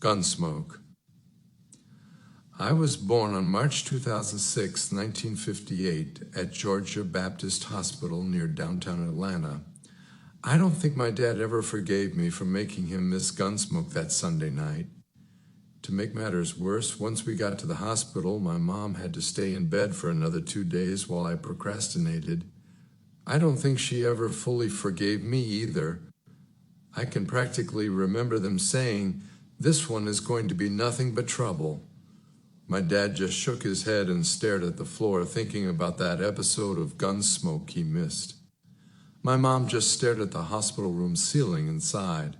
Gunsmoke. I was born on March 2006, 1958, at Georgia Baptist Hospital near downtown Atlanta. I don't think my dad ever forgave me for making him miss Gunsmoke that Sunday night. To make matters worse, once we got to the hospital, my mom had to stay in bed for another 2 days while I procrastinated. I don't think she ever fully forgave me either. I can practically remember them saying, "This one is going to be nothing but trouble." My dad just shook his head and stared at the floor, thinking about that episode of Gunsmoke he missed. My mom just stared at the hospital room ceiling and sighed.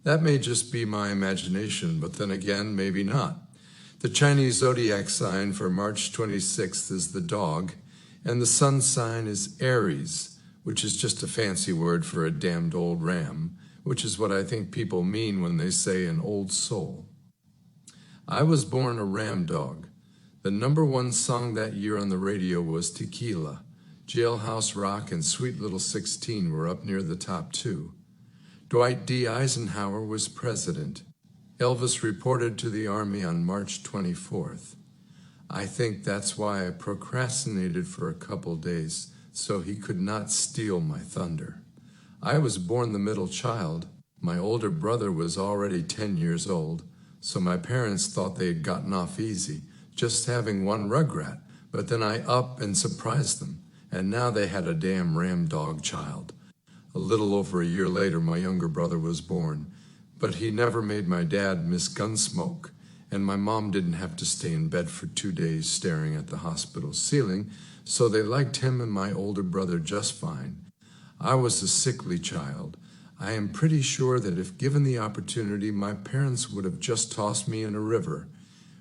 That may just be my imagination, but then again, maybe not. The Chinese zodiac sign for March 26th is the dog, and the sun sign is Aries, which is just a fancy word for a damned old ram, which is what I think people mean when they say an old soul. I was born a ram dog. The #1 song that year on the radio was Tequila. Jailhouse Rock and Sweet Little 16 were up near the top 2. Dwight D. Eisenhower was president. Elvis reported to the Army on March 24th. I think that's why I procrastinated for a couple days, so he could not steal my thunder. I was born the middle child. My older brother was already 10 years old, so my parents thought they had gotten off easy, just having one rugrat, but then I up and surprised them, and now they had a damn ram dog child. A little over a year later, my younger brother was born, but he never made my dad miss Gunsmoke, and my mom didn't have to stay in bed for 2 days staring at the hospital ceiling, so they liked him and my older brother just fine. I was a sickly child. I am pretty sure that if given the opportunity, my parents would have just tossed me in a river.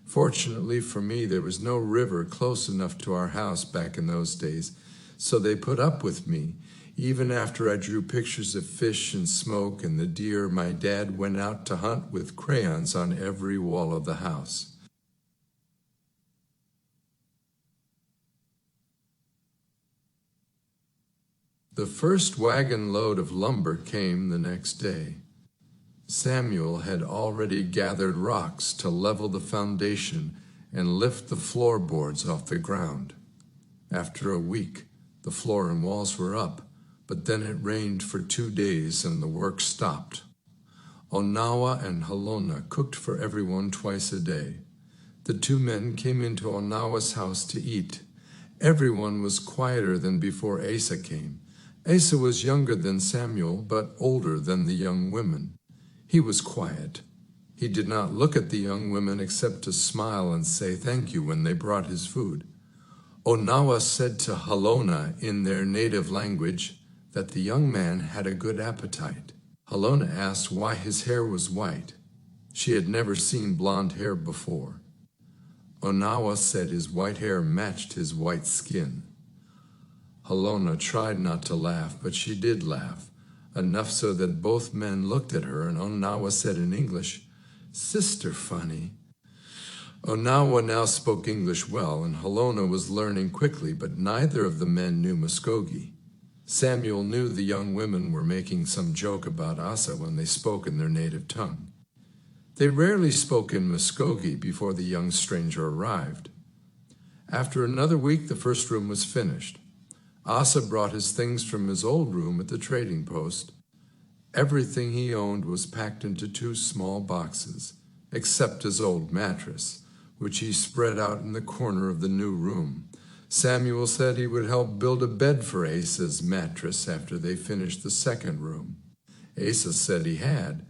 Fortunately for me, there was no river close enough to our house back in those days, so they put up with me. Even after I drew pictures of fish and smoke and the deer, my dad went out to hunt with crayons on every wall of the house. The first wagon load of lumber came the next day. Samuel had already gathered rocks to level the foundation and lift the floorboards off the ground. After a week, the floor and walls were up, but then it rained for 2 days and the work stopped. Onawa and Halona cooked for everyone twice a day. The 2 men came into Onawa's house to eat. Everyone was quieter than before Asa came. Asa was younger than Samuel, but older than the young women. He was quiet. He did not look at the young women except to smile and say thank you when they brought his food. Onawa said to Halona in their native language that the young man had a good appetite. Halona asked why his hair was white. She had never seen blonde hair before. Onawa said his white hair matched his white skin. Halona tried not to laugh, but she did laugh, enough so that both men looked at her, and Onawa said in English, "Sister funny." Onawa now spoke English well, and Halona was learning quickly, but neither of the men knew Muskogee. Samuel knew the young women were making some joke about Asa when they spoke in their native tongue. They rarely spoke in Muskogee before the young stranger arrived. After another week, the first room was finished. Asa brought his things from his old room at the trading post. Everything he owned was packed into 2 small boxes, except his old mattress, which he spread out in the corner of the new room. Samuel said he would help build a bed for Asa's mattress after they finished the second room. Asa said he had,